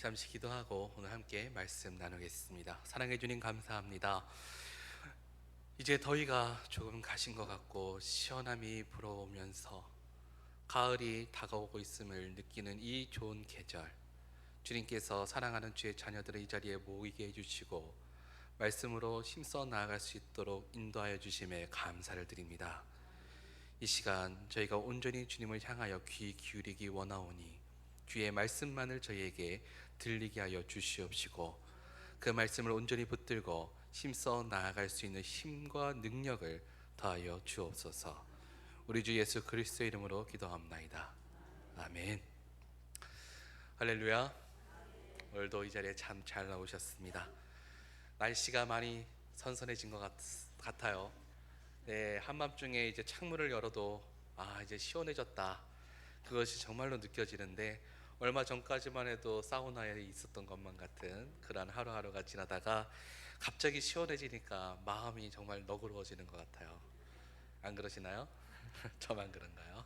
잠시 기도하고 오늘 함께 말씀 나누겠습니다. 사랑해 주님 감사합니다. 이제 더위가 조금 가신 것 같고 시원함이 불어오면서 가을이 다가오고 있음을 느끼는 이 좋은 계절, 주님께서 사랑하는 주의 자녀들을 이 자리에 모이게 해주시고 말씀으로 힘써 나아갈 수 있도록 인도하여 주심에 감사를 드립니다. 이 시간 저희가 온전히 주님을 향하여 귀 기울이기 원하오니 주의 말씀만을 저희에게 들리게 하여 주시옵시고 그 말씀을 온전히 붙들고 힘써 나아갈 수 있는 힘과 능력을 더하여 주옵소서. 우리 주 예수 그리스도의 이름으로 기도합나이다. 아멘. 할렐루야. 오늘도 이 자리에 참 잘 나오셨습니다. 날씨가 많이 선선해진 것 같아요. 네, 한밤중에 이제 창문을 열어도 이제 시원해졌다, 그것이 정말로 느껴지는데 얼마 전까지만 해도 사우나에 있었던 것만 같은 그런 하루하루가 지나다가 갑자기 시원해지니까 마음이 정말 너그러워지는 것 같아요. 안 그러시나요? 저만 그런가요?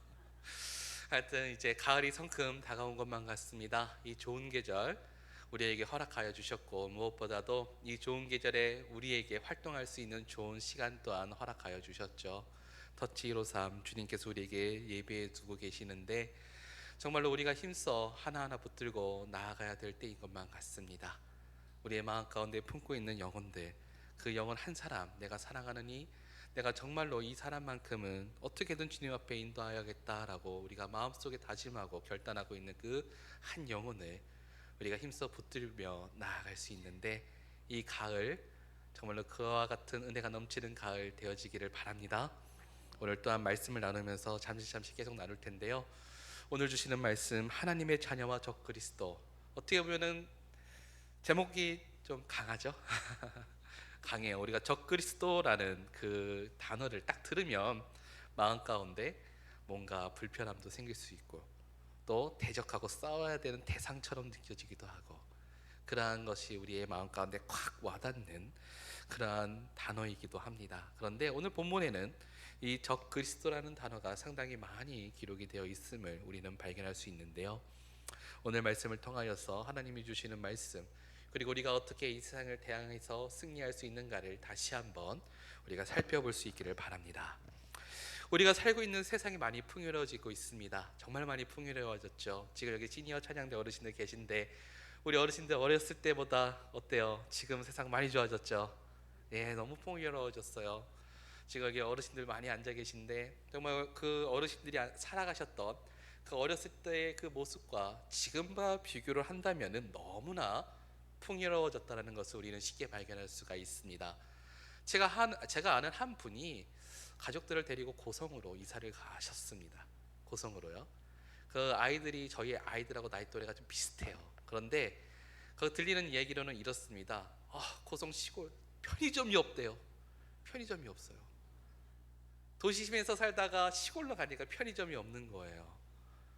하여튼 이제 가을이 성큼 다가온 것만 같습니다. 이 좋은 계절 우리에게 허락하여 주셨고 무엇보다도 이 좋은 계절에 우리에게 활동할 수 있는 좋은 시간 또한 허락하여 주셨죠. 터치 153 주님께서 우리에게 예배해 두고 계시는데 정말로 우리가 힘써 하나하나 붙들고 나아가야 될 때인 것만 같습니다. 우리의 마음 가운데 품고 있는 영혼들, 그 영혼 한 사람 내가 사랑하느니 내가 정말로 이 사람만큼은 어떻게든 주님 앞에 인도하여야겠다라고 우리가 마음속에 다짐하고 결단하고 있는 그 한 영혼을 우리가 힘써 붙들며 나아갈 수 있는데 이 가을 정말로 그와 같은 은혜가 넘치는 가을 되어지기를 바랍니다. 오늘 또한 말씀을 나누면서 잠시 계속 나눌 텐데요. 오늘 주시는 말씀 하나님의 자녀와 적그리스도, 어떻게 보면은 제목이 좀 강하죠? 강해요. 우리가 적그리스도라는 그 단어를 딱 들으면 마음 가운데 뭔가 불편함도 생길 수 있고 또 대적하고 싸워야 되는 대상처럼 느껴지기도 하고 그러한 것이 우리의 마음 가운데 콱 와닿는 그러한 단어이기도 합니다. 그런데 오늘 본문에는 이 적그리스도라는 단어가 상당히 많이 기록이 되어 있음을 우리는 발견할 수 있는데요. 오늘 말씀을 통하여서 하나님이 주시는 말씀, 그리고 우리가 어떻게 이 세상을 대항해서 승리할 수 있는가를 다시 한번 우리가 살펴볼 수 있기를 바랍니다. 우리가 살고 있는 세상이 많이 풍요로워지고 있습니다. 정말 많이 풍요로워졌죠. 지금 여기 시니어 찬양대 어르신들 계신데 우리 어르신들 어렸을 때보다 어때요? 지금 세상 많이 좋아졌죠? 예, 너무 풍요로워졌어요. 지금 여기 어르신들 많이 앉아 계신데 정말 그 어르신들이 살아가셨던 그 어렸을 때의 그 모습과 지금과 비교를 한다면은 너무나 풍요로워졌다는 것을 우리는 쉽게 발견할 수가 있습니다. 제가 아는 한 분이 가족들을 데리고 고성으로 이사를 가셨습니다. 고성으로요. 그 아이들이 저희 아이들하고 나이 또래가 좀 비슷해요. 그런데 그 들리는 얘기로는 이렇습니다. 고성 시골 편의점이 없대요. 편의점이 없어요. 도시심에서 살다가 시골로 가니까 편의점이 없는 거예요.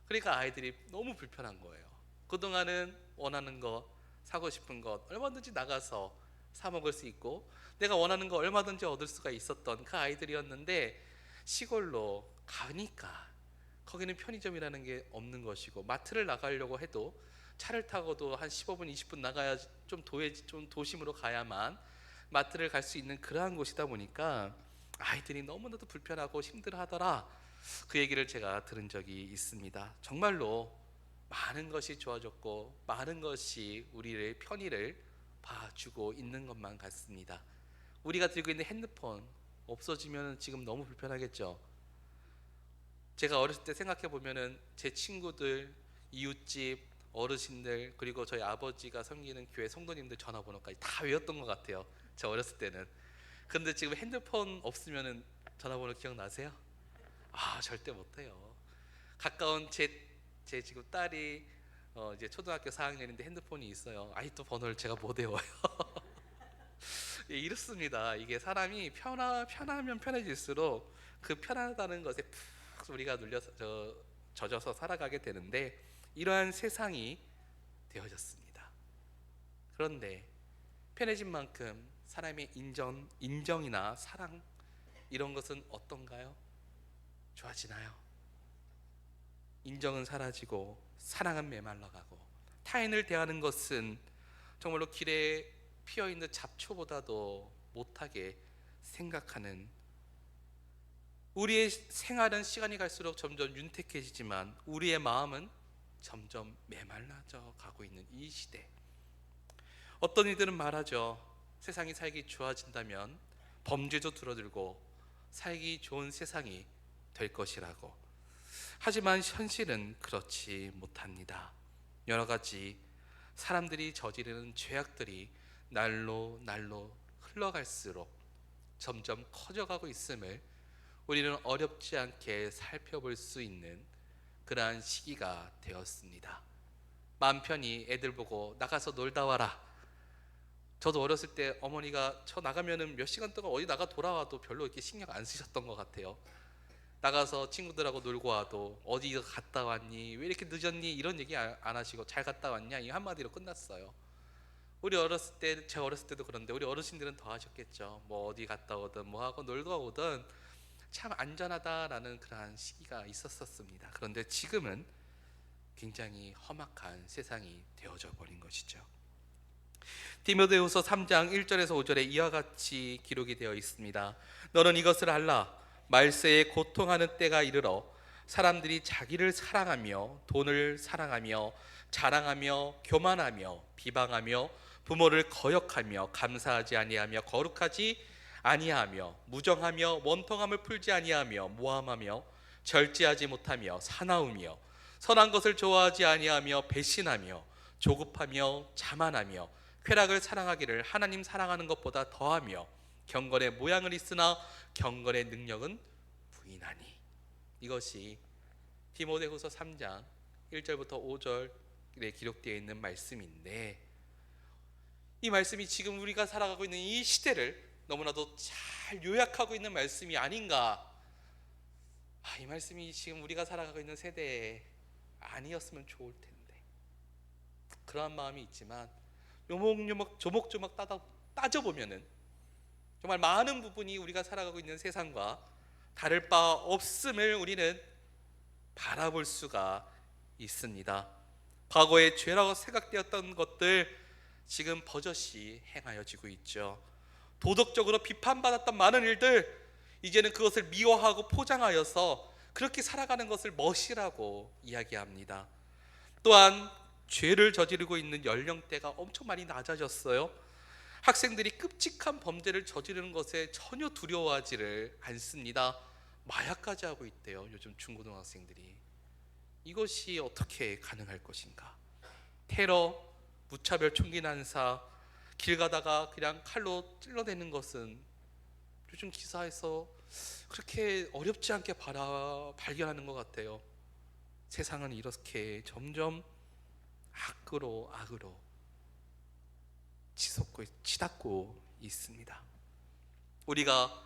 그러니까 아이들이 너무 불편한 거예요. 그동안은 원하는 거, 사고 싶은 것 얼마든지 나가서 사 먹을 수 있고 내가 원하는 거 얼마든지 얻을 수가 있었던 그 아이들이었는데 시골로 가니까 거기는 편의점이라는 게 없는 것이고 마트를 나가려고 해도 차를 타고도 한 15분 20분 나가야 좀 도심으로 가야만 마트를 갈 수 있는 그러한 곳이다 보니까 아이들이 너무나도 불편하고 힘들어하더라, 그 얘기를 제가 들은 적이 있습니다. 정말로 많은 것이 좋아졌고 많은 것이 우리의 편의를 봐주고 있는 것만 같습니다. 우리가 들고 있는 핸드폰 없어지면 지금 너무 불편하겠죠. 제가 어렸을 때 생각해 보면은 제 친구들, 이웃집 어르신들, 그리고 저희 아버지가 섬기는 교회 성도님들 전화번호까지 다 외웠던 것 같아요. 제 어렸을 때는. 근데 지금 핸드폰 없으면은 전화번호 기억나세요? 절대 못해요. 가까운 제 지금 딸이 이제 초등학교 4학년인데 핸드폰이 있어요. 아직도 번호를 제가 못 외워요. 예, 이렇습니다. 이게 사람이 편하면 편해질수록 그 편하다는 것에 푹 우리가 젖어서 살아가게 되는데 이러한 세상이 되어졌습니다. 그런데 편해진 만큼 사람의 인정이나 사랑 이런 것은 어떤가요? 좋아지나요? 인정은 사라지고 사랑은 메말라가고 타인을 대하는 것은 정말로 길에 피어있는 잡초보다도 못하게 생각하는, 우리의 생활은 시간이 갈수록 점점 윤택해지지만 우리의 마음은 점점 메말라져 가고 있는 이 시대, 어떤 이들은 말하죠. 세상이 살기 좋아진다면 범죄도 줄어들고 살기 좋은 세상이 될 것이라고. 하지만 현실은 그렇지 못합니다. 여러 가지 사람들이 저지르는 죄악들이 날로 흘러갈수록 점점 커져가고 있음을 우리는 어렵지 않게 살펴볼 수 있는 그러한 시기가 되었습니다. 마음 편히 애들 보고 나가서 놀다 와라. 저도 어렸을 때 어머니가 저 나가면은 몇 시간 동안 어디 나가 돌아와도 별로 이렇게 신경 안 쓰셨던 것 같아요. 나가서 친구들하고 놀고 와도 어디 갔다 왔니? 왜 이렇게 늦었니? 이런 얘기 안 하시고 잘 갔다 왔냐? 이 한마디로 끝났어요. 우리 어렸을 때, 제가 어렸을 때도 그런데 우리 어르신들은 더 하셨겠죠. 뭐 어디 갔다 오든 뭐 하고 놀고 오든 참 안전하다라는 그러한 시기가 있었습니다. 그런데 지금은 굉장히 험악한 세상이 되어져 버린 것이죠. 디모데후서 3장 1절에서 5절에 이와 같이 기록이 되어 있습니다. 너는 이것을 알라. 말세에 고통하는 때가 이르러 사람들이 자기를 사랑하며 돈을 사랑하며 자랑하며 교만하며 비방하며 부모를 거역하며 감사하지 아니하며 거룩하지 아니하며 무정하며 원통함을 풀지 아니하며 모함하며 절제하지 못하며 사나우며 선한 것을 좋아하지 아니하며 배신하며 조급하며 자만하며 쾌락을 사랑하기를 하나님 사랑하는 것보다 더하며 경건의 모양은 있으나 경건의 능력은 부인하니. 이것이 디모데후서 3장 1절부터 5절에 기록되어 있는 말씀인데, 이 말씀이 지금 우리가 살아가고 있는 이 시대를 너무나도 잘 요약하고 있는 말씀이 아닌가. 이 말씀이 지금 우리가 살아가고 있는 세대에 아니었으면 좋을 텐데, 그러한 마음이 있지만 요목요목 조목조목 따져보면은 정말 많은 부분이 우리가 살아가고 있는 세상과 다를 바 없음을 우리는 바라볼 수가 있습니다. 과거에 죄라고 생각되었던 것들 지금 버젓이 행하여지고 있죠. 도덕적으로 비판받았던 많은 일들, 이제는 그것을 미워하고 포장하여서 그렇게 살아가는 것을 멋이라고 이야기합니다. 또한 죄를 저지르고 있는 연령대가 엄청 많이 낮아졌어요. 학생들이 끔찍한 범죄를 저지르는 것에 전혀 두려워하지를 않습니다. 마약까지 하고 있대요, 요즘 중고등학생들이. 이것이 어떻게 가능할 것인가? 테러, 무차별 총기 난사, 길 가다가 그냥 칼로 찔러대는 것은 요즘 기사에서 그렇게 어렵지 않게 발견하는 것 같아요. 세상은 이렇게 점점 악으로 치닫고 있습니다. 우리가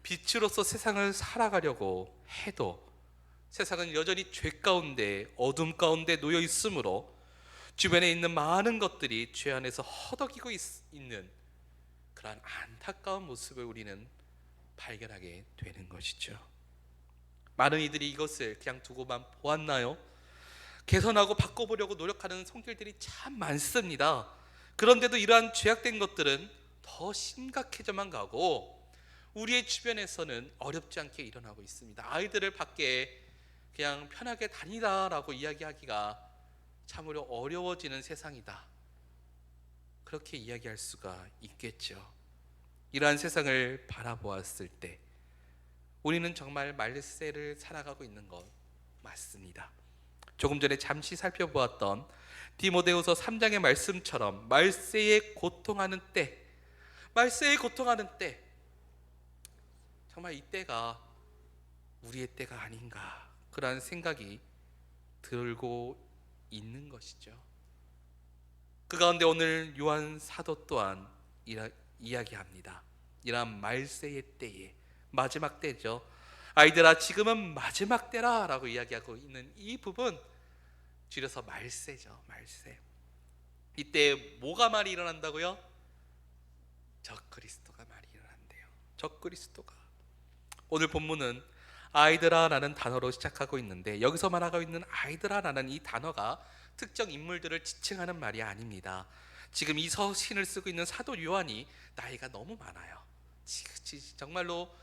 빛으로서 세상을 살아가려고 해도 세상은 여전히 죄 가운데, 어둠 가운데 놓여 있으므로 주변에 있는 많은 것들이 죄 안에서 허덕이고 있는 그러한 안타까운 모습을 우리는 발견하게 되는 것이죠. 많은 이들이 이것을 그냥 두고만 보았나요? 개선하고 바꿔보려고 노력하는 손길들이 참 많습니다. 그런데도 이러한 죄악된 것들은 더 심각해져만 가고 우리의 주변에서는 어렵지 않게 일어나고 있습니다. 아이들을 밖에 그냥 편하게 다니라라고 이야기하기가 참으로 어려워지는 세상이다, 그렇게 이야기할 수가 있겠죠. 이러한 세상을 바라보았을 때 우리는 정말 말세를 살아가고 있는 것 맞습니다. 조금 전에 잠시 살펴보았던 디모데후서 3장의 말씀처럼 말세에 고통하는 때, 정말 이 때가 우리의 때가 아닌가, 그러한 생각이 들고 있는 것이죠. 그 가운데 오늘 요한 사도 또한 이야기합니다. 이러한 말세의 때에, 마지막 때죠. 아이들아, 지금은 마지막 때라 라고 이야기하고 있는 이 부분, 줄여서 말세죠. 말세. 이때 뭐가 많이 일어난다고요? 적그리스도가 많이 일어난대요. 적그리스도가. 오늘 본문은 아이들아 라는 단어로 시작하고 있는데, 여기서 말하고 있는 아이들아 라는 이 단어가 특정 인물들을 지칭하는 말이 아닙니다. 지금 이 서신을 쓰고 있는 사도 요한이 나이가 너무 많아요. 정말로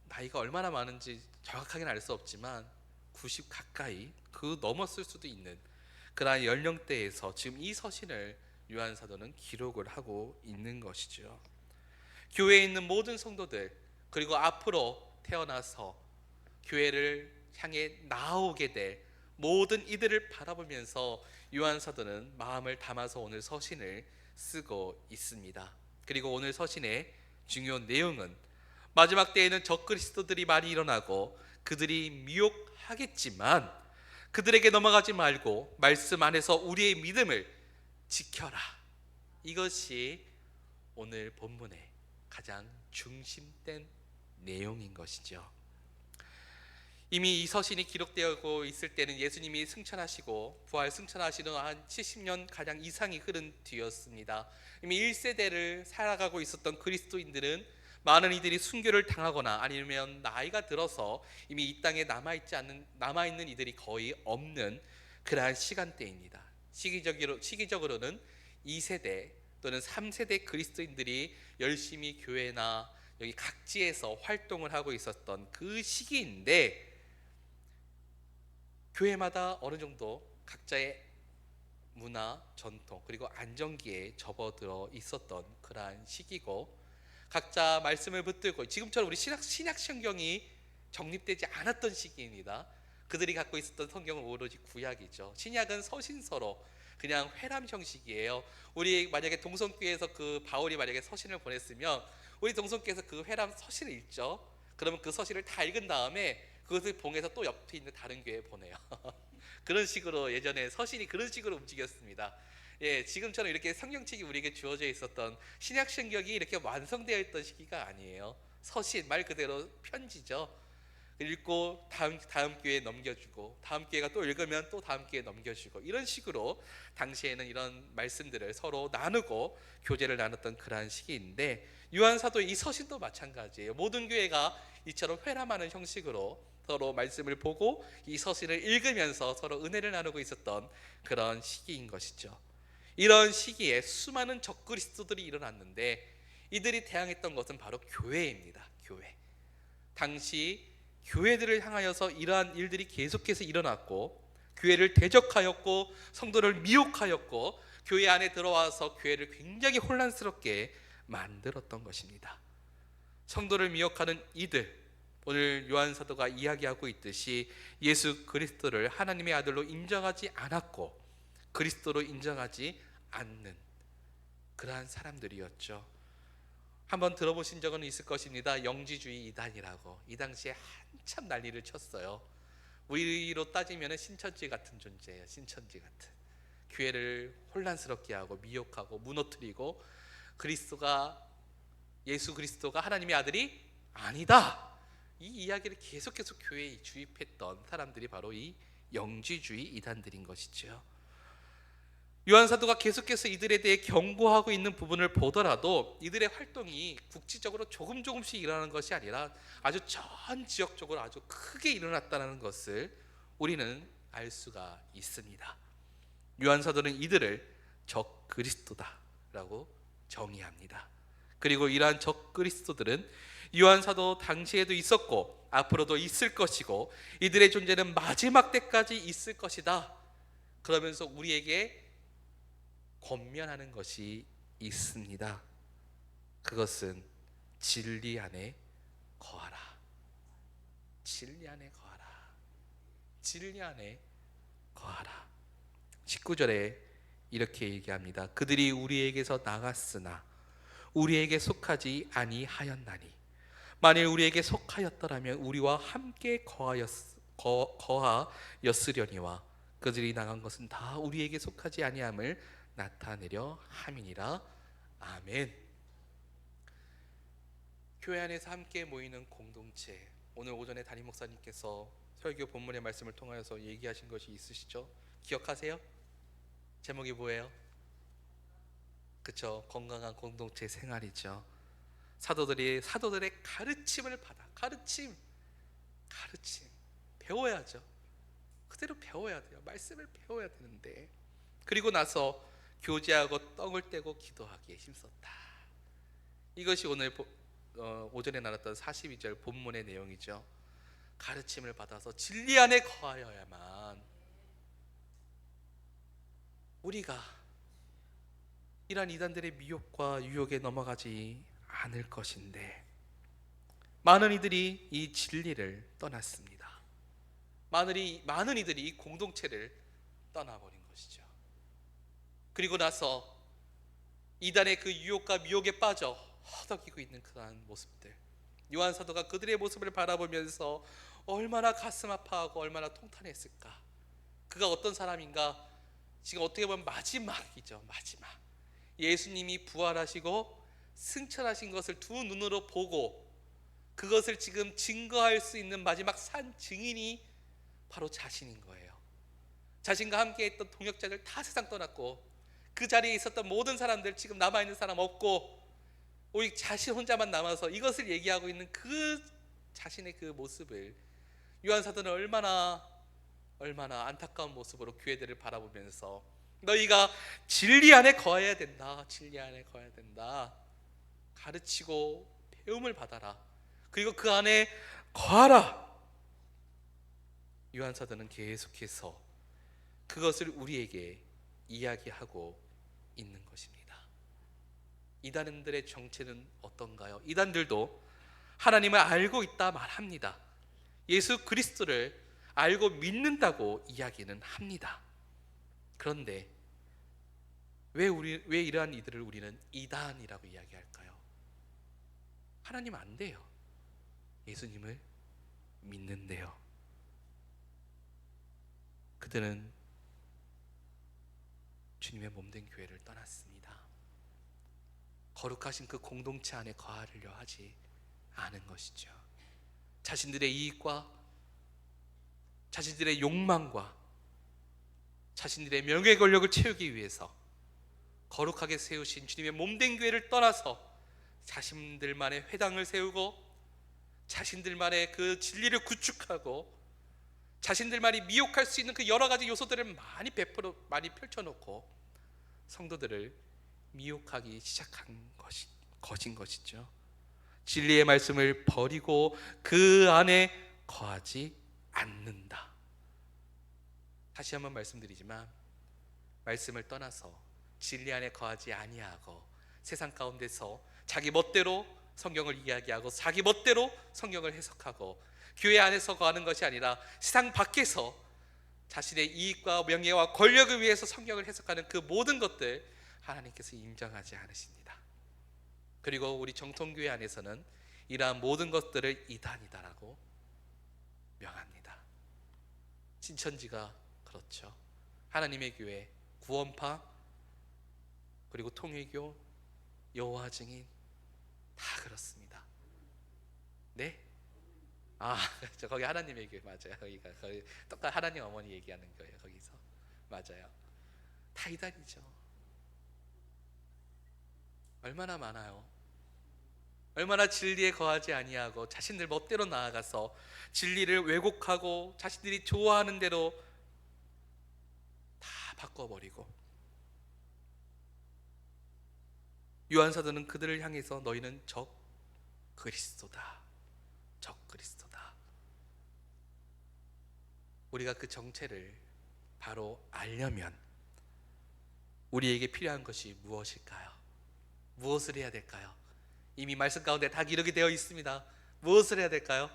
나이가 얼마나 많은지 정확하게는 알 수 없지만 90 가까이 그 넘었을 수도 있는 그러한 연령대에서 지금 이 서신을 요한 사도는 기록을 하고 있는 것이죠. 교회에 있는 모든 성도들, 그리고 앞으로 태어나서 교회를 향해 나아오게 될 모든 이들을 바라보면서 요한 사도는 마음을 담아서 오늘 서신을 쓰고 있습니다. 그리고 오늘 서신의 중요 내용은 마지막 때에는 적그리스도들이 많이 일어나고 그들이 미혹하겠지만 그들에게 넘어가지 말고 말씀 안에서 우리의 믿음을 지켜라. 이것이 오늘 본문의 가장 중심된 내용인 것이죠. 이미 이 서신이 기록되고 있을 때는 예수님이 승천하시고 부활 승천하시는 한 70년 가량 이상이 흐른 뒤였습니다. 이미 1세대를 살아가고 있었던 그리스도인들은 많은 이들이 순교를 당하거나 아니면 나이가 들어서 이미 이 땅에 남아있는 이들이 거의 없는 그러한 시간대입니다. 시기적으로는 2세대 또는 3세대 그리스도인들이 열심히 교회나 여기 각지에서 활동을 하고 있었던 그 시기인데, 교회마다 어느 정도 각자의 문화, 전통, 그리고 안정기에 접어들어 있었던 그러한 시기고, 각자 말씀을 붙들고 지금처럼 우리 신약 성경이 정립되지 않았던 시기입니다. 그들이 갖고 있었던 성경은 오로지 구약이죠. 신약은 서신서로 그냥 회람 형식이에요. 우리 만약에 동성교회에서 그 바울이 만약에 서신을 보냈으면 우리 동성교회에서 그 회람 서신을 읽죠. 그러면 그 서신을 다 읽은 다음에 그것을 봉해서 또 옆에 있는 다른 교회에 보내요. 그런 식으로 예전에 서신이 그런 식으로 움직였습니다. 예, 지금처럼 이렇게 성경책이 우리에게 주어져 있었던 신약 성경이 이렇게 완성되어 있던 시기가 아니에요. 서신 말 그대로 편지죠. 읽고 다음 교회에 넘겨주고 다음 교회가 또 읽으면 또 다음 교회에 넘겨주고 이런 식으로 당시에는 이런 말씀들을 서로 나누고 교제를 나눴던 그러한 시기인데, 요한 사도의 이 서신도 마찬가지예요. 모든 교회가 이처럼 회람하는 형식으로 서로 말씀을 보고 이 서신을 읽으면서 서로 은혜를 나누고 있었던 그런 시기인 것이죠. 이런 시기에 수많은 적그리스도들이 일어났는데 이들이 대항했던 것은 바로 교회입니다. 교회. 당시 교회들을 향하여서 이러한 일들이 계속해서 일어났고, 교회를 대적하였고 성도를 미혹하였고 교회 안에 들어와서 교회를 굉장히 혼란스럽게 만들었던 것입니다. 성도를 미혹하는 이들, 오늘 요한 사도가 이야기하고 있듯이 예수 그리스도를 하나님의 아들로 인정하지 않았고 그리스도로 인정하지 않는 그러한 사람들이었죠. 한번 들어보신 적은 있을 것입니다. 영지주의 이단이라고. 이 당시에 한참 난리를 쳤어요. 우리로 따지면 신천지 같은 존재예요. 신천지 같은. 교회를 혼란스럽게 하고 미혹하고 무너뜨리고 예수 그리스도가 하나님의 아들이 아니다, 이 이야기를 계속해서 교회에 주입했던 사람들이 바로 이 영지주의 이단들인 것이죠. 요한 사도가 계속해서 이들에 대해 경고하고 있는 부분을 보더라도 이들의 활동이 국지적으로 조금씩 일어나는 것이 아니라 아주 전 지역적으로 아주 크게 일어났다는 것을 우리는 알 수가 있습니다. 요한 사도는 이들을 적 그리스도다라고 정의합니다. 그리고 이러한 적 그리스도들은 요한 사도 당시에도 있었고 앞으로도 있을 것이고 이들의 존재는 마지막 때까지 있을 것이다. 그러면서 우리에게 권면하는 것이 있습니다. 그것은 진리 안에 거하라. 진리 안에 거하라. 진리 안에 거하라. 19절에 이렇게 얘기합니다. 그들이 우리에게서 나갔으나 우리에게 속하지 아니하였나니 만일 우리에게 속하였더라면 우리와 함께 거하였으려니와 그들이 나간 것은 다 우리에게 속하지 아니함을 나타내려 함이니라. 아멘. 교회 안에서 함께 모이는 공동체, 오늘 오전에 담임 목사님께서 설교 본문의 말씀을 통하여서 얘기하신 것이 있으시죠? 기억하세요? 제목이 뭐예요? 그쵸, 건강한 공동체 생활이죠. 사도들의 가르침을 받아 가르침 배워야죠. 그대로 배워야 돼요. 말씀을 배워야 되는데, 그리고 나서 교제하고 떡을 떼고 기도하기에 힘썼다. 이것이 오늘 오전에 나눴던 42절 본문의 내용이죠. 가르침을 받아서 진리 안에 거하여야만 우리가 이러한 이단들의 미혹과 유혹에 넘어가지 않을 것인데, 많은 이들이 이 진리를 떠났습니다. 많은 이들이 이 공동체를 떠나버린 것이죠. 그리고 나서 이단의 그 유혹과 미혹에 빠져 허덕이고 있는 그러한 모습들, 요한 사도가 그들의 모습을 바라보면서 얼마나 가슴 아파하고 얼마나 통탄했을까. 그가 어떤 사람인가? 지금 어떻게 보면 마지막이죠. 마지막, 예수님이 부활하시고 승천하신 것을 두 눈으로 보고 그것을 지금 증거할 수 있는 마지막 산 증인이 바로 자신인 거예요. 자신과 함께 했던 동역자들 다 세상 떠났고, 그 자리에 있었던 모든 사람들 지금 남아있는 사람 없고, 오직 자신 혼자만 남아서 이것을 얘기하고 있는 그 자신의 그 모습을 요한 사도는 얼마나 안타까운 모습으로 교회들을 바라보면서, 너희가 진리 안에 거해야 된다, 진리 안에 거해야 된다, 가르치고 배움을 받아라, 그리고 그 안에 거하라. 요한 사도는 계속해서 그것을 우리에게 이야기하고 있는 것입니다. 이단들의 정체는 어떤가요? 이단들도 하나님을 알고 있다 말합니다. 예수 그리스도를 알고 믿는다고 이야기는 합니다. 그런데 왜 이러한 이들을 우리는 이단이라고 이야기할까요? 하나님 안 돼요. 예수님을 믿는데요. 그들은 주님의 몸된 교회를 떠났습니다. 거룩하신 그 공동체 안에 거하려 하지 않은 것이죠. 자신들의 이익과 자신들의 욕망과 자신들의 명예 권력을 채우기 위해서 거룩하게 세우신 주님의 몸된 교회를 떠나서 자신들만의 회당을 세우고 자신들만의 그 진리를 구축하고 자신들만이 미혹할 수 있는 그 여러 가지 요소들을 많이 펼쳐놓고 성도들을 미혹하기 시작한 것인 것이죠. 진리의 말씀을 버리고 그 안에 거하지 않는다. 다시 한번 말씀드리지만, 말씀을 떠나서 진리 안에 거하지 아니하고 세상 가운데서 자기 멋대로 성경을 이야기하고 자기 멋대로 성경을 해석하고 교회 안에서 거하는 것이 아니라 세상 밖에서 자신의 이익과 명예와 권력을 위해서 성경을 해석하는 그 모든 것들 하나님께서 인정하지 않으십니다. 그리고 우리 정통교회 안에서는 이러한 모든 것들을 이단이다라고 명합니다. 신천지가 그렇죠. 하나님의 교회, 구원파, 그리고 통일교, 여호와 증인 다 그렇습니다. 네? 그렇죠. 거기 하나님의 교회 맞아요. 거기 똑같이 하나님 어머니 얘기하는 거예요. 거기서 맞아요. 다 이단이죠. 얼마나 많아요. 얼마나 진리에 거하지 아니하고 자신들 멋대로 나아가서 진리를 왜곡하고 자신들이 좋아하는 대로 다 바꿔버리고, 요한 사도는 그들을 향해서 너희는 적 그리스도다, 적 그리스도다. 우리가 그 정체를 바로 알려면 우리에게 필요한 것이 무엇일까요? 무엇을 해야 될까요? 이미 말씀 가운데 다 기록이 되어 있습니다. 무엇을 해야 될까요?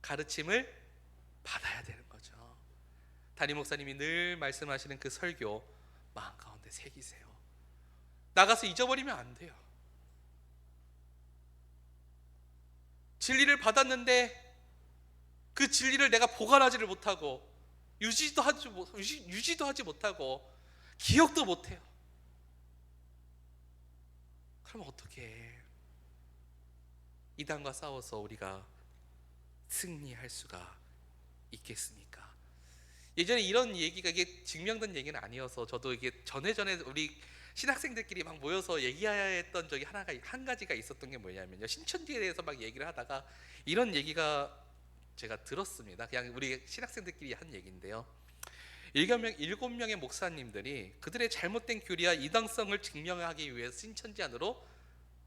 가르침을 받아야 되는 거죠. 담임 목사님이 늘 말씀하시는 그 설교 마음 가운데 새기세요. 나가서 잊어버리면 안 돼요. 진리를 받았는데 그 진리를 내가 보관하지를 못하고 유지도 하지 못하고 기억도 못해요. 그럼 어떻게 해? 이단과 싸워서 우리가 승리할 수가 있겠습니까? 예전에 이런 얘기가 이게 증명된 얘기는 아니어서 저도 이게 전에 우리 신학생들끼리 막 모여서 얘기했던 적이 한 가지가 있었던 게 뭐냐면요, 신천지에 대해서 막 얘기를 하다가 이런 얘기가 제가 들었습니다. 그냥 우리 신학생들끼리 한 얘기인데요. 7명의 목사님들이 그들의 잘못된 교리와 이당성을 증명하기 위해 신천지 안으로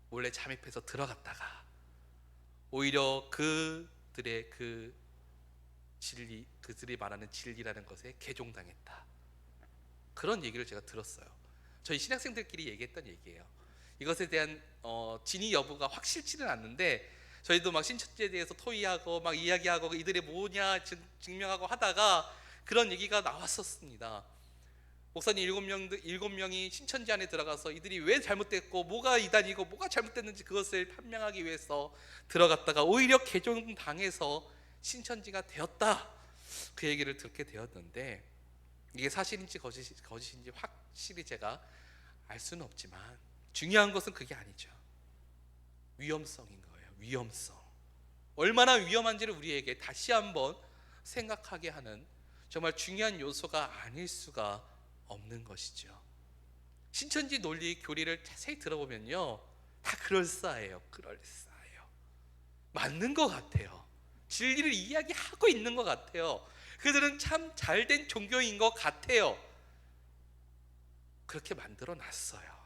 몰래 잠입해서 들어갔다가 오히려 그들의 그 진리, 그들이 말하는 진리라는 것에 개종당했다. 그런 얘기를 제가 들었어요. 저희 신학생들끼리 얘기했던 얘기예요. 이것에 대한 진위 여부가 확실치는 않는데 저희도 막 신천지에 대해서 토의하고 막 이야기하고 이들이 뭐냐 증명하고 하다가 그런 얘기가 나왔었습니다. 목사님 7명이 신천지 안에 들어가서 이들이 왜 잘못됐고 뭐가 이단이고 뭐가 잘못됐는지 그것을 판명하기 위해서 들어갔다가 오히려 개종당해서 신천지가 되었다. 그 얘기를 듣게 되었는데 이게 사실인지 거짓인지 확실히 제가 알 수는 없지만 중요한 것은 그게 아니죠. 위험성인 거예요. 위험성. 얼마나 위험한지를 우리에게 다시 한번 생각하게 하는 정말 중요한 요소가 아닐 수가 없는 것이죠. 신천지 논리 교리를 자세히 들어보면요, 다 그럴싸해요. 맞는 것 같아요. 진리를 이야기하고 있는 것 같아요. 그들은 참 잘된 종교인 것 같아요. 그렇게 만들어 놨어요.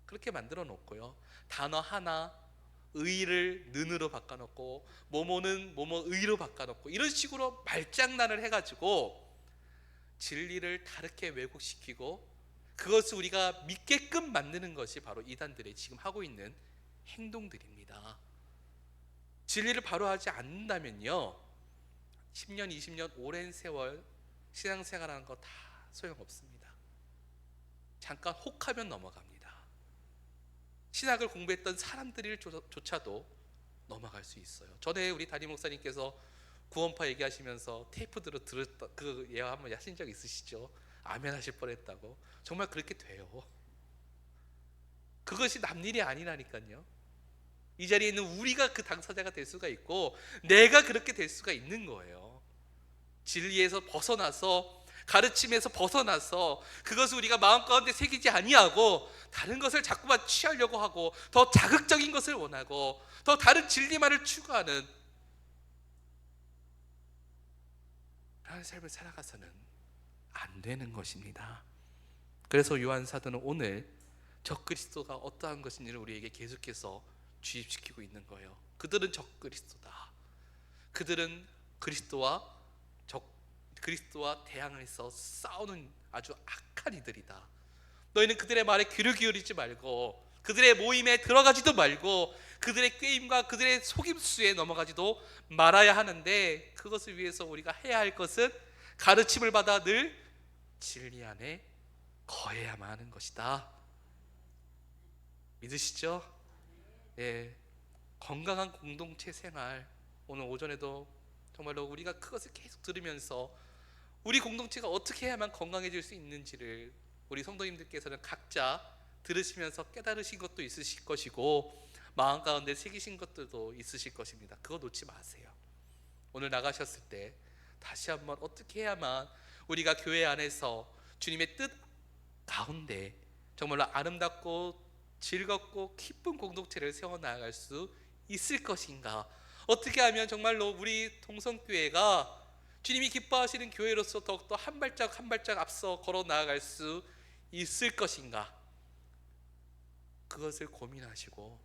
그렇게 만들어 놓고요, 단어 하나 의를 는으로 바꿔놓고 뭐뭐는 뭐뭐 의로 바꿔놓고 이런 식으로 말장난을 해가지고 진리를 다르게 왜곡시키고 그것을 우리가 믿게끔 만드는 것이 바로 이단들이 지금 하고 있는 행동들입니다. 진리를 바로 하지 않는다면요, 10년 20년 오랜 세월 신앙생활하는 거 다 소용없습니다. 잠깐 혹하면 넘어갑니다. 신학을 공부했던 사람들조차도 넘어갈 수 있어요. 전에 우리 담임 목사님께서 구원파 얘기하시면서 테이프 들었던 그 예화 한번 하신 적 있으시죠? 아멘 하실 뻔했다고. 정말 그렇게 돼요. 그것이 남 일이 아니라니까요. 이 자리에 있는 우리가 그 당사자가 될 수가 있고 내가 그렇게 될 수가 있는 거예요. 진리에서 벗어나서, 가르침에서 벗어나서 그것을 우리가 마음 가운데 새기지 아니하고 다른 것을 자꾸만 취하려고 하고 더 자극적인 것을 원하고 더 다른 진리만을 추구하는 그런 삶을 살아가서는 안 되는 것입니다. 그래서 요한 사도는 오늘 적그리스도가 어떠한 것인지를 우리에게 계속해서 주입시키고 있는 거예요. 그들은 적그리스도다. 그들은 그리스도와 대항해서 싸우는 아주 악한 이들이다. 너희는 그들의 말에 귀를 기울이지 말고 그들의 모임에 들어가지도 말고 그들의 꾀임과 그들의 속임수에 넘어가지도 말아야 하는데, 그것을 위해서 우리가 해야 할 것은 가르침을 받아 늘 진리 안에 거해야만 하는 것이다. 믿으시죠? 예, 건강한 공동체 생활, 오늘 오전에도 정말로 우리가 그것을 계속 들으면서 우리 공동체가 어떻게 해야만 건강해질 수 있는지를 우리 성도님들께서는 각자 들으시면서 깨달으신 것도 있으실 것이고 마음 가운데 새기신 것들도 있으실 것입니다. 그거 놓지 마세요. 오늘 나가셨을 때 다시 한번 어떻게 해야만 우리가 교회 안에서 주님의 뜻 가운데 정말로 아름답고 즐겁고 기쁜 공동체를 세워나갈 수 있을 것인가, 어떻게 하면 정말로 우리 동성교회가 주님이 기뻐하시는 교회로서 더욱더 한 발짝 한 발짝 앞서 걸어 나아갈 수 있을 것인가, 그것을 고민하시고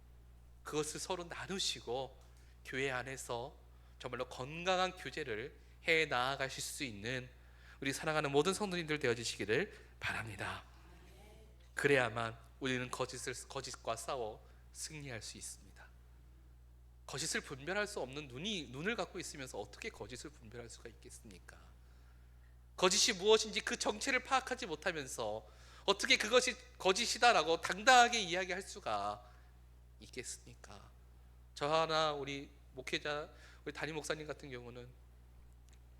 그것을 서로 나누시고 교회 안에서 정말로 건강한 교제를 해 나아가실 수 있는 우리 사랑하는 모든 성도님들 되어주시기를 바랍니다. 그래야만 우리는 거짓과 싸워 승리할 수 있습니다. 거짓을 분별할 수 없는 눈을 갖고 있으면서 어떻게 거짓을 분별할 수가 있겠습니까? 거짓이 무엇인지 그 정체를 파악하지 못하면서 어떻게 그것이 거짓이다라고 당당하게 이야기할 수가 있겠습니까? 저 하나 우리 목회자, 우리 담임 목사님 같은 경우는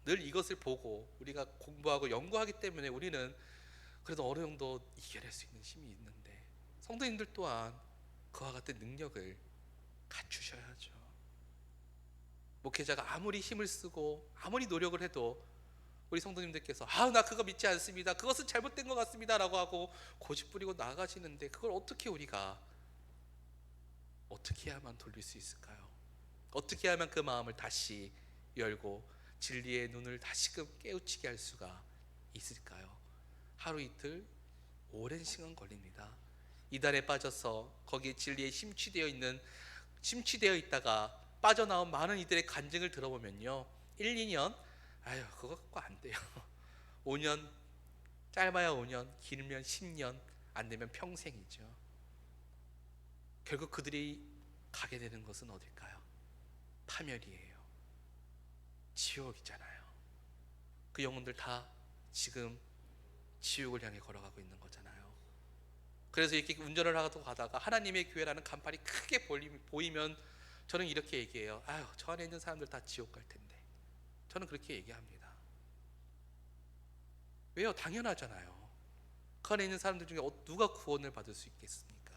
늘 이것을 보고 우리가 공부하고 연구하기 때문에 우리는 그래도 어느 정도 이겨낼 수 있는 힘이 있는데, 성도님들 또한 그와 같은 능력을 갖추셔야죠. 목회자가 아무리 힘을 쓰고 아무리 노력을 해도 우리 성도님들께서 나 그거 믿지 않습니다, 그것은 잘못된 것 같습니다 라고 하고 고집 부리고 나가시는데, 그걸 우리가 어떻게 해야만 돌릴 수 있을까요? 어떻게 하면 그 마음을 다시 열고 진리의 눈을 다시금 깨우치게 할 수가 있을까요? 하루 이틀, 오랜 시간 걸립니다. 이단에 빠져서 거기에 진리에 심취되어 있다가 빠져나온 많은 이들의 간증을 들어보면요, 1, 2년 아유 그거 갖고 안 돼요. 5년, 짧아야 5년, 길면 10년, 안 되면 평생이죠. 결국 그들이 가게 되는 것은 어딜까요? 파멸이에요. 지옥이잖아요. 그 영혼들 다 지금 지옥을 향해 걸어가고 있는 거잖아요. 그래서 이렇게 운전을 하고 가다가 하나님의 교회라는 간판이 크게 보이면 저는 이렇게 얘기해요. 아유, 저 안에 있는 사람들 다 지옥 갈 텐데. 저는 그렇게 얘기합니다. 왜요? 당연하잖아요. 그 안에 있는 사람들 중에 누가 구원을 받을 수 있겠습니까?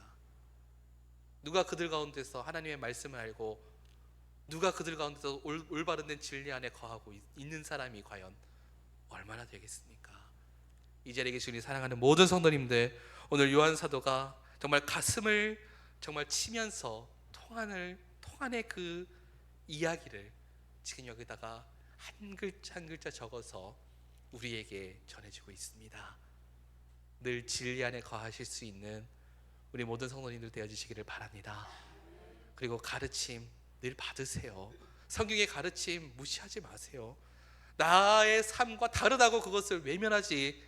누가 그들 가운데서 하나님의 말씀을 알고 누가 그들 가운데서 올바른 된 진리 안에 거하고 있는 사람이 과연 얼마나 되겠습니까? 이 자리에 계신 우리 사랑하는 모든 성도님들, 오늘 요한 사도가 정말 가슴을 정말 치면서 통한의 그 이야기를 지금 여기다가 한 글자 한 글자 적어서 우리에게 전해주고 있습니다. 늘 진리 안에 거하실 수 있는 우리 모든 성도님들 되어주시기를 바랍니다. 그리고 가르침 늘 받으세요. 성경의 가르침 무시하지 마세요. 나의 삶과 다르다고 그것을 외면하지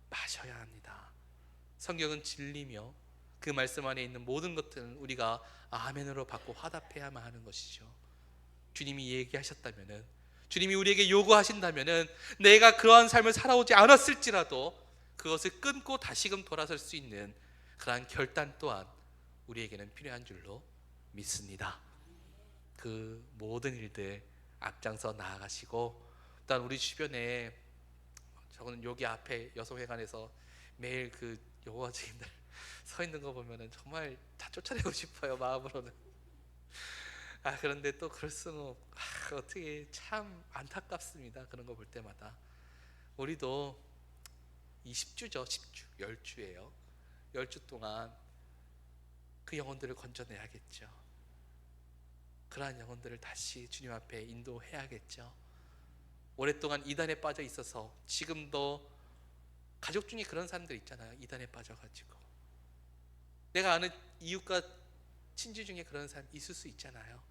마셔야 합니다. 성경은 진리며 그 말씀 안에 있는 모든 것들은 우리가 아멘으로 받고 화답해야만 하는 것이죠. 주님이 얘기하셨다면은, 주님이 우리에게 요구하신다면은 내가 그러한 삶을 살아오지 않았을지라도 그것을 끊고 다시금 돌아설 수 있는 그러한 결단 또한 우리에게는 필요한 줄로 믿습니다. 그 모든 일들 앞장서 나아가시고, 일단 우리 주변에, 저는 여기 앞에 여성회관에서 매일 그 여호와주인들 서 있는 거 보면은 정말 다 쫓아내고 싶어요, 마음으로는. 그런데 또 그럴 수는 어떻게, 참 안타깝습니다. 그런 거 볼 때마다. 우리도 이 10주죠, 10주, 10주예요. 10주 동안 그 영혼들을 건져내야겠죠. 그러한 영혼들을 다시 주님 앞에 인도해야겠죠. 오랫동안 이단에 빠져 있어서, 지금도 가족 중에 그런 사람들 있잖아요. 이단에 빠져가지고 내가 아는 이웃과 친지 중에 그런 사람 있을 수 있잖아요.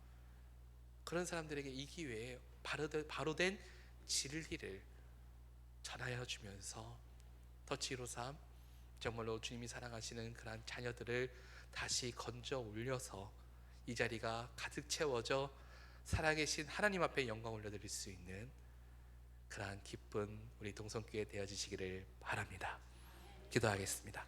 그런 사람들에게 이 기회에 바로 된 진리를 전하여 주면서 터치로삼 정말로 주님이 사랑하시는 그런 자녀들을 다시 건져 올려서 이 자리가 가득 채워져 살아계신 하나님 앞에 영광 올려드릴 수 있는 그러한 기쁜 우리 동성교회 되어지시기를 바랍니다. 기도하겠습니다.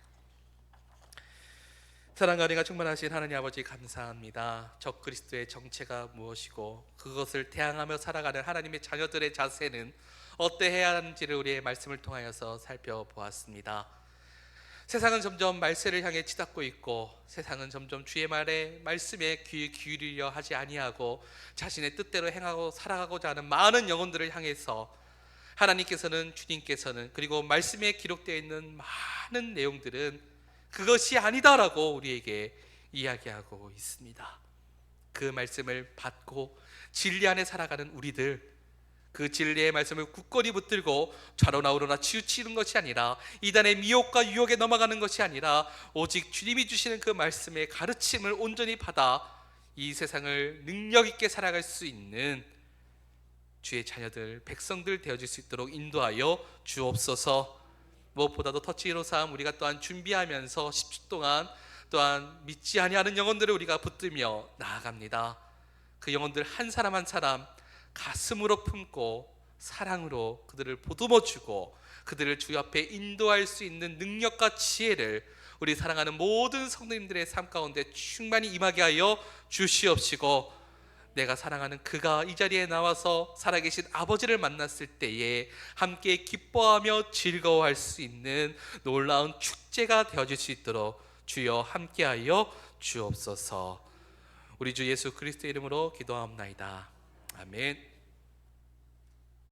사랑과 은혜가 충만하신 하나님 아버지, 감사합니다. 적그리스도의 정체가 무엇이고 그것을 대항하며 살아가는 하나님의 자녀들의 자세는 어떠해야 하는지를 우리의 말씀을 통하여서 살펴보았습니다. 세상은 점점 말세를 향해 치닫고 있고, 세상은 점점 주의 말씀에 귀 기울이려 하지 아니하고 자신의 뜻대로 행하고 살아가고자 하는 많은 영혼들을 향해서 하나님께서는, 주님께서는, 그리고 말씀에 기록되어 있는 많은 내용들은 그것이 아니다라고 우리에게 이야기하고 있습니다. 그 말씀을 받고 진리 안에 살아가는 우리들, 그 진리의 말씀을 굳건히 붙들고 좌로나 우로나 치우치는 것이 아니라, 이단의 미혹과 유혹에 넘어가는 것이 아니라, 오직 주님이 주시는 그 말씀의 가르침을 온전히 받아 이 세상을 능력 있게 살아갈 수 있는 주의 자녀들, 백성들 되어질 수 있도록 인도하여 주옵소서. 무엇보다도 터치로삼 우리가 또한 준비하면서 10주 동안 또한 믿지 아니하는 영혼들을 우리가 붙들며 나아갑니다. 그 영혼들 한 사람 한 사람 가슴으로 품고 사랑으로 그들을 보듬어주고 그들을 주 앞에 인도할 수 있는 능력과 지혜를 우리 사랑하는 모든 성도님들의 삶 가운데 충만히 임하게 하여 주시옵시고, 내가 사랑하는 그가 이 자리에 나와서 살아계신 아버지를 만났을 때에 함께 기뻐하며 즐거워할 수 있는 놀라운 축제가 되어질 수 있도록 주여 함께하여 주옵소서. 우리 주 예수 그리스도의 이름으로 기도하옵나이다. 아멘.